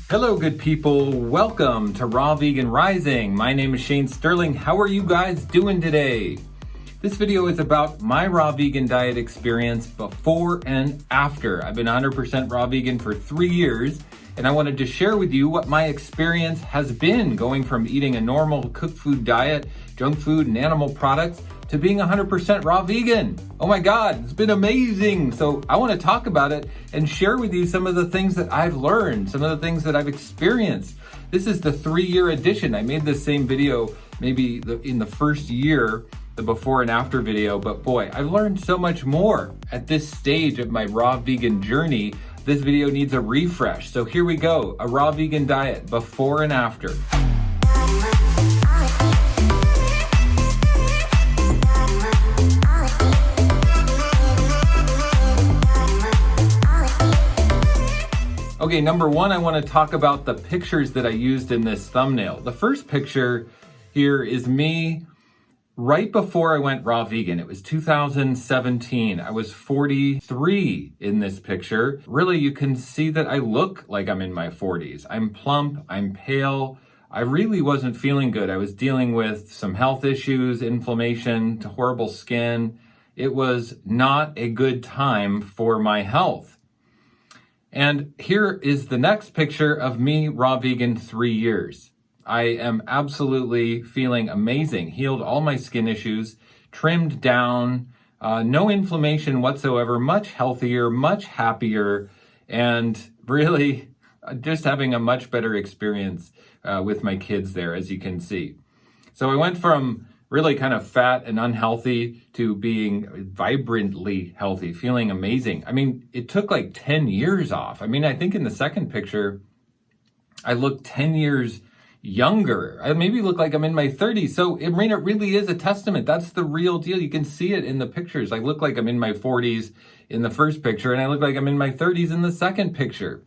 Hello, good people. Welcome to Raw Vegan Rising. My name is Shane Sterling. How are you guys doing today? This video is about my raw vegan diet experience before and after. I've been 100% raw vegan for 3 years, and I wanted to share with you what my experience has been going from eating a normal cooked food diet, junk food, and animal products to being 100% raw vegan. Oh my God, it's been amazing. So I want to talk about it and share with you some of the things that I've learned, some of the things that I've experienced. This is the 3-year edition. I made this same video maybe in the first year, the before and after video, but boy, I've learned so much more at this stage of my raw vegan journey. This video needs a refresh. So here we go, a raw vegan diet before and after. Okay, number one, I want to talk about the pictures that I used in this thumbnail. The first picture here is me right before I went raw vegan. It was 2017. I was 43 in this picture. Really, you can see that I look like I'm in my 40s. I'm plump, I'm pale. I really wasn't feeling good. I was dealing with some health issues, inflammation, horrible skin. It was not a good time for my health. And here is the next picture of me raw vegan 3 years. I am absolutely feeling amazing. Healed all my skin issues, trimmed down, no inflammation whatsoever, much healthier, much happier, and really just having a much better experience with my kids there, as you can see. So I went from really kind of fat and unhealthy to being vibrantly healthy, feeling amazing. I mean, it took like 10 years off. I mean, I think in the second picture, I look 10 years younger. I maybe look like I'm in my 30s. So it really is a testament. That's the real deal. You can see it in the pictures. I look like I'm in my 40s in the first picture, and I look like I'm in my 30s in the second picture.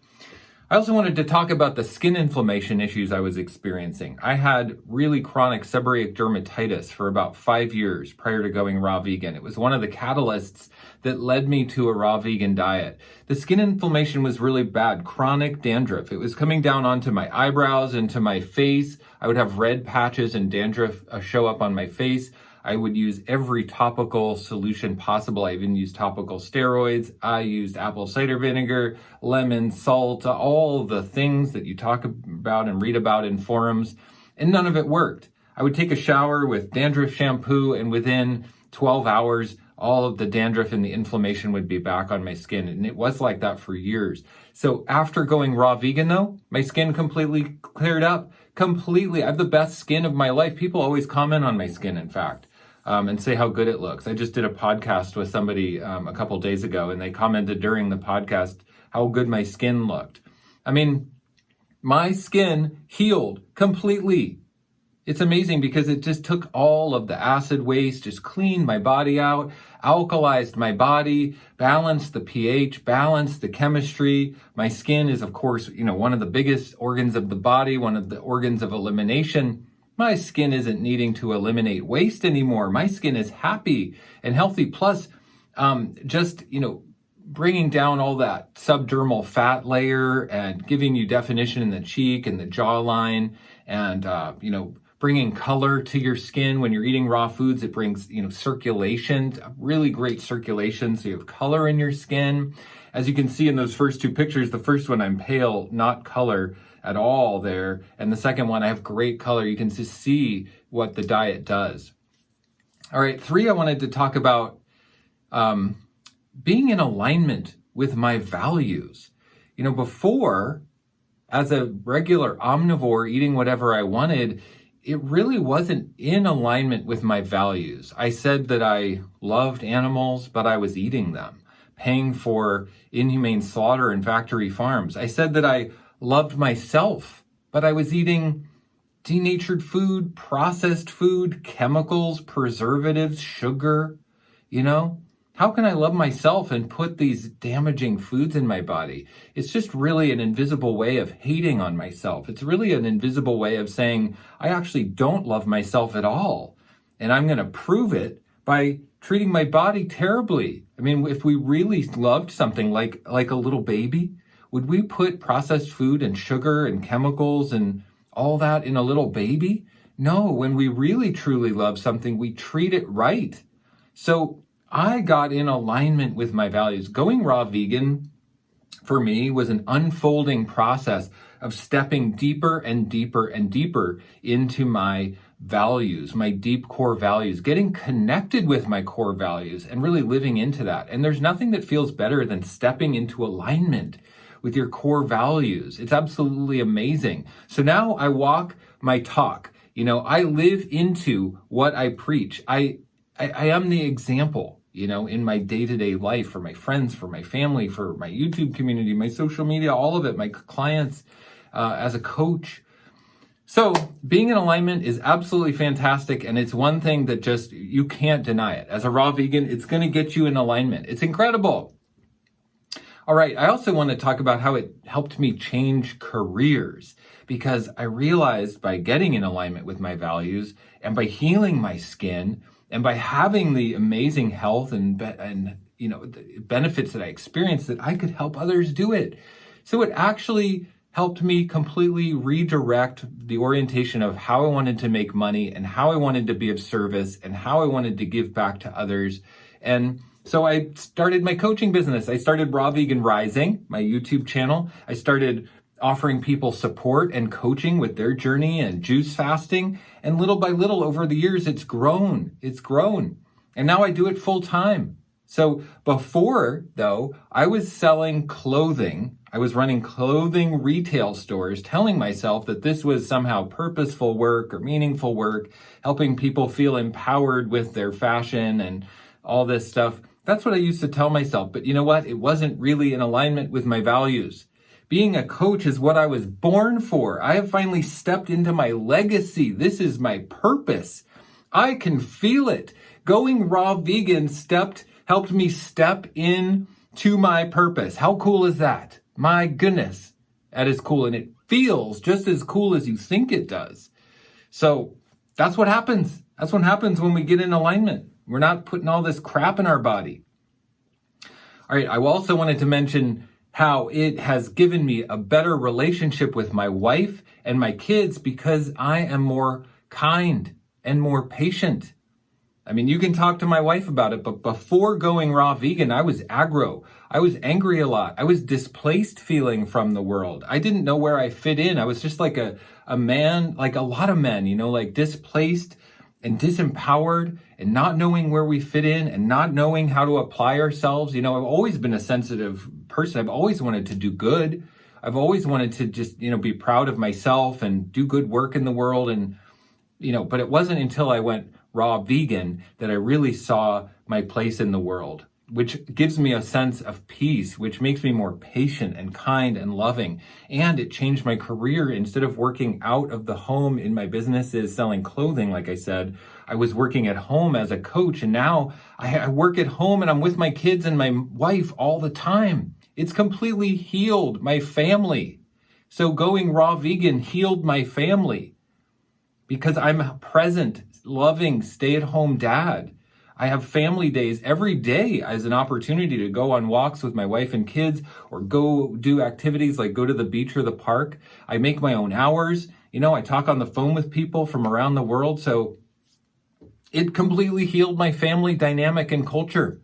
I also wanted to talk about the skin inflammation issues I was experiencing. I had really chronic seborrheic dermatitis for about 5 years prior to going raw vegan. It was one of the catalysts that led me to a raw vegan diet. The skin inflammation was really bad, chronic dandruff. It was coming down onto my eyebrows, into my face. I would have red patches and dandruff show up on my face. I would use every topical solution possible. I even used topical steroids. I used apple cider vinegar, lemon, salt, all the things that you talk about and read about in forums, and none of it worked. I would take a shower with dandruff shampoo, and within 12 hours, all of the dandruff and the inflammation would be back on my skin. And it was like that for years. So after going raw vegan though, my skin completely cleared up. Completely. I have the best skin of my life. People always comment on my skin, in fact, and say how good it looks. I just did a podcast with somebody a couple days ago, and they commented during the podcast how good my skin looked. I mean, my skin healed completely. It's amazing because it just took all of the acid waste, just cleaned my body out, alkalized my body, balanced the pH, balanced the chemistry. My skin is, of course, one of the biggest organs of the body, one of the organs of elimination. My skin isn't needing to eliminate waste anymore. My skin is happy and healthy. Plus, bringing down all that subdermal fat layer and giving you definition in the cheek and the jawline, and bringing color to your skin. When you're eating raw foods, it brings, circulation, really great circulation, so you have color in your skin. As you can see in those first two pictures, the first one I'm pale, not color at all there, and the second one I have great color. You can just see what the diet does. All right, 3, I wanted to talk about being in alignment with my values. Before, as a regular omnivore eating whatever I wanted, it really wasn't in alignment with my values. I said that I loved animals, but I was eating them, paying for inhumane slaughter and factory farms. I said that I loved myself, but I was eating denatured food, processed food, chemicals, preservatives, sugar. How can I love myself and put these damaging foods in my body? It's just really an invisible way of hating on myself. It's really an invisible way of saying, I actually don't love myself at all. And I'm going to prove it by treating my body terribly. I mean, if we really loved something like a little baby, Would we put processed food and sugar and chemicals and all that in a little baby? No, when we really truly love something, we treat it right. So I got in alignment with my values. Going raw vegan for me was an unfolding process of stepping deeper and deeper and deeper into my values, my deep core values, getting connected with my core values and really living into that. And there's nothing that feels better than stepping into alignment with your core values. It's absolutely amazing. So now I walk my talk. I live into what I preach. I am the example, in my day-to-day life for my friends, for my family, for my YouTube community, my social media, all of it, my clients, as a coach. So being in alignment is absolutely fantastic. And it's one thing that just, you can't deny it. As a raw vegan, it's going to get you in alignment. It's incredible. All right. I also want to talk about how it helped me change careers, because I realized by getting in alignment with my values and by healing my skin and by having the amazing health and the benefits that I experienced, that I could help others do it. So it actually helped me completely redirect the orientation of how I wanted to make money and how I wanted to be of service and how I wanted to give back to others. And so I started my coaching business. I started Raw Vegan Rising, my YouTube channel. I started offering people support and coaching with their journey and juice fasting. And little by little over the years, it's grown. And now I do it full time. So before, though, I was selling clothing. I was running clothing retail stores, telling myself that this was somehow purposeful work or meaningful work, helping people feel empowered with their fashion and all this stuff. That's what I used to tell myself. But you know what? It wasn't really in alignment with my values. Being a coach is what I was born for. I have finally stepped into my legacy. This is my purpose. I can feel it. Going raw vegan helped me step in to my purpose. How cool is that? My goodness, that is cool. And it feels just as cool as you think it does. So that's what happens. That's what happens when we get in alignment. We're not putting all this crap in our body. All right, I also wanted to mention how it has given me a better relationship with my wife and my kids because I am more kind and more patient. I mean, you can talk to my wife about it, but before going raw vegan, I was aggro. I was angry a lot. I was displaced feeling from the world. I didn't know where I fit in. I was just like a man, like a lot of men, like displaced and disempowered and not knowing where we fit in and not knowing how to apply ourselves. I've always been a sensitive person. I've always wanted to do good. I've always wanted to just, be proud of myself and do good work in the world. And, but it wasn't until I went raw vegan that I really saw my place in the world, which gives me a sense of peace, which makes me more patient and kind and loving. And it changed my career. Instead of working out of the home in my businesses selling clothing, like I said, I was working at home as a coach. And now I work at home and I'm with my kids and my wife all the time. It's completely healed my family. So going raw vegan healed my family because I'm a present, loving, stay-at-home dad. I have family days every day as an opportunity to go on walks with my wife and kids or go do activities like go to the beach or the park. I make my own hours. I talk on the phone with people from around the world. So it completely healed my family dynamic and culture.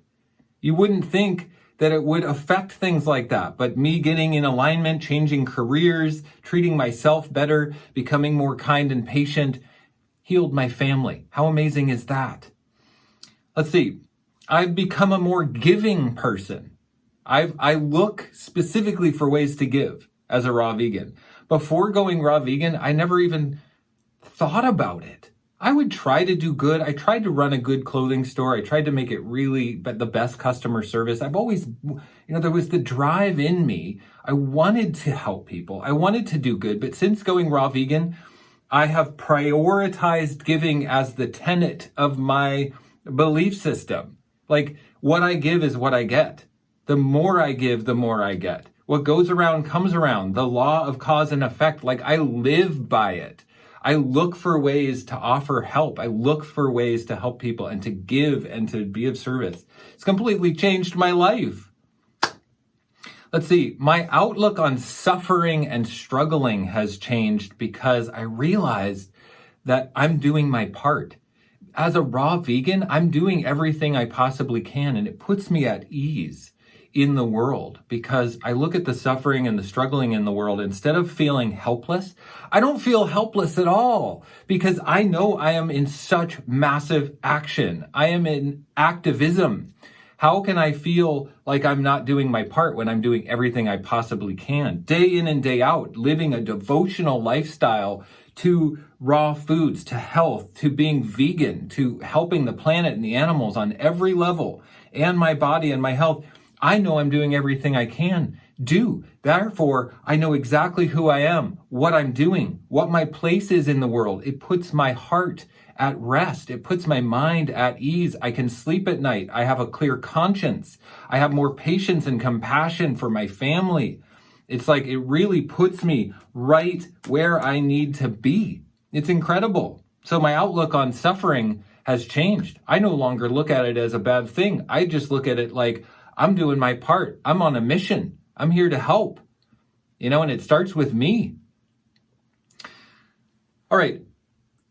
You wouldn't think that it would affect things like that, but me getting in alignment, changing careers, treating myself better, becoming more kind and patient, healed my family. How amazing is that? Let's see. I've become a more giving person. I look specifically for ways to give as a raw vegan. Before going raw vegan, I never even thought about it. I would try to do good. I tried to run a good clothing store. I tried to make it really the best customer service. I've always, there was the drive in me. I wanted to help people. I wanted to do good. But since going raw vegan, I have prioritized giving as the tenet of my belief system. Like what I give is what I get. The more I give, the more I get. What goes around comes around. The law of cause and effect, like I live by it. I look for ways to offer help. I look for ways to help people and to give and to be of service. It's completely changed my life. Let's see, my outlook on suffering and struggling has changed because I realized that I'm doing my part. As a raw vegan, I'm doing everything I possibly can, and it puts me at ease in the world because I look at the suffering and the struggling in the world. Instead of feeling helpless, I don't feel helpless at all because I know I am in such massive action. I am in activism. How can I feel like I'm not doing my part when I'm doing everything I possibly can? Day in and day out, living a devotional lifestyle to raw foods, to health, to being vegan, to helping the planet and the animals on every level, and my body and my health. I know I'm doing everything I can do. Therefore, I know exactly who I am, what I'm doing, what my place is in the world. It puts my heart at rest. It puts my mind at ease. I can sleep at night. I have a clear conscience. I have more patience and compassion for my family. It's like it really puts me right where I need to be. It's incredible. So my outlook on suffering has changed. I no longer look at it as a bad thing. I just look at it like I'm doing my part. I'm on a mission. I'm here to help. And it starts with me. All right.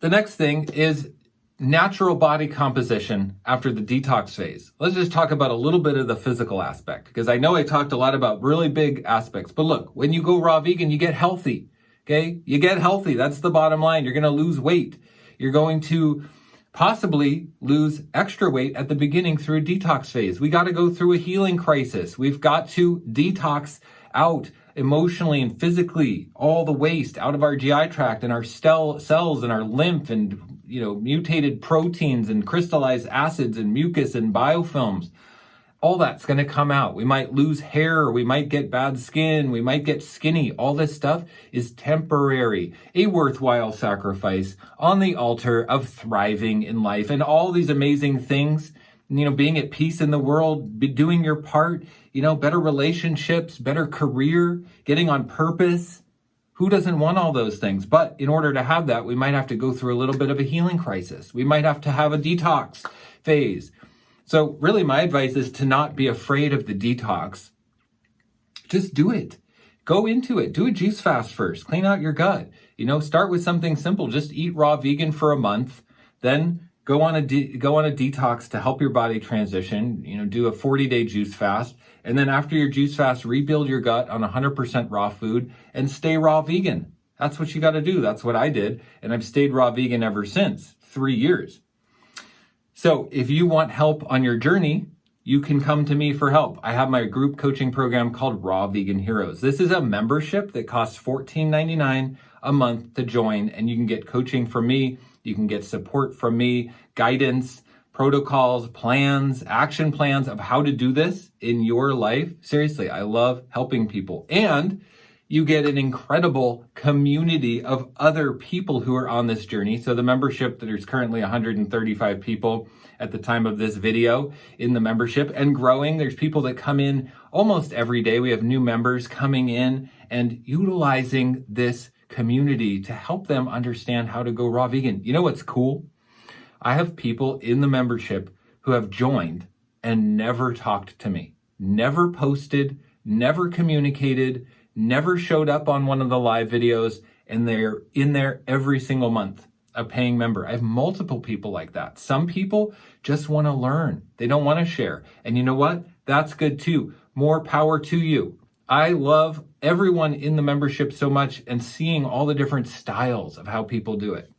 The next thing is natural body composition after the detox phase. Let's just talk about a little bit of the physical aspect because I know I talked a lot about really big aspects. But look, when you go raw vegan, you get healthy. Okay? You get healthy. That's the bottom line. You're going to lose weight. You're going to possibly lose extra weight at the beginning through a detox phase. We got to go through a healing crisis. We've got to detox out emotionally and physically all the waste out of our GI tract and our cells and our lymph and mutated proteins and crystallized acids and mucus and biofilms. All that's going to come out. We might lose hair, we might get bad skin, we might get skinny. All this stuff is temporary, a worthwhile sacrifice on the altar of thriving in life and all these amazing things. Being at peace in the world, doing your part, better relationships, better career, getting on purpose. Who doesn't want all those things? But in order to have that, we might have to go through a little bit of a healing crisis. We might have to have a detox phase. So really my advice is to not be afraid of the detox. Just do it. Go into it. Do a juice fast first. Clean out your gut. Start with something simple. Just eat raw vegan for a month. Then go on a detox to help your body transition. Do a 40-day juice fast. And then after your juice fast, rebuild your gut on 100% raw food and stay raw vegan. That's what you got to do. That's what I did. And I've stayed raw vegan ever since, 3 years. So if you want help on your journey, you can come to me for help. I have my group coaching program called Raw Vegan Heroes. This is a membership that costs $14.99 a month to join, and you can get coaching from me. You can get support from me, guidance, protocols, plans, action plans of how to do this in your life. Seriously, I love helping people. And you get an incredible community of other people who are on this journey. So the membership, there's currently 135 people at the time of this video in the membership and growing. There's people that come in almost every day. We have new members coming in and utilizing this community to help them understand how to go raw vegan. You know what's cool? I have people in the membership who have joined and never talked to me, never posted, never communicated, never showed up on one of the live videos, and they're in there every single month, a paying member. I have multiple people like that. Some people just want to learn. They don't want to share. And you know what? That's good too. More power to you. I love everyone in the membership so much and seeing all the different styles of how people do it.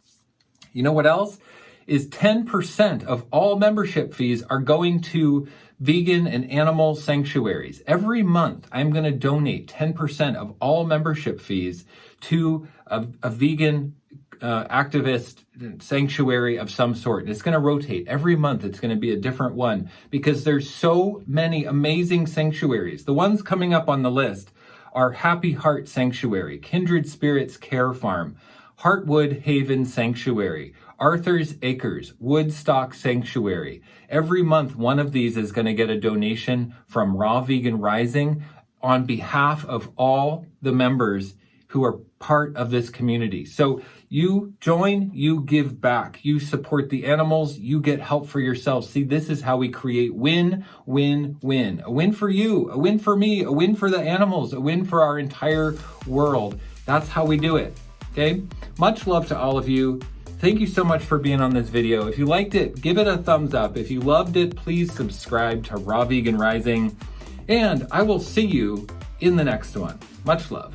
You know what else? Is 10% of all membership fees are going to vegan and animal sanctuaries. Every month, I'm going to donate 10% of all membership fees to a vegan activist sanctuary of some sort. And it's going to rotate. Every month, it's going to be a different one because there's so many amazing sanctuaries. The ones coming up on the list are Happy Heart Sanctuary, Kindred Spirits Care Farm, Heartwood Haven Sanctuary, Arthur's Acres, Woodstock Sanctuary. Every month, one of these is going to get a donation from Raw Vegan Rising on behalf of all the members who are part of this community. So you join, you give back, you support the animals, you get help for yourself. See, this is how we create win, win, win. A win for you, a win for me, a win for the animals, a win for our entire world. That's how we do it, okay? Much love to all of you. Thank you so much for being on this video. If you liked it, give it a thumbs up. If you loved it, please subscribe to Raw Vegan Rising. And I will see you in the next one. Much love.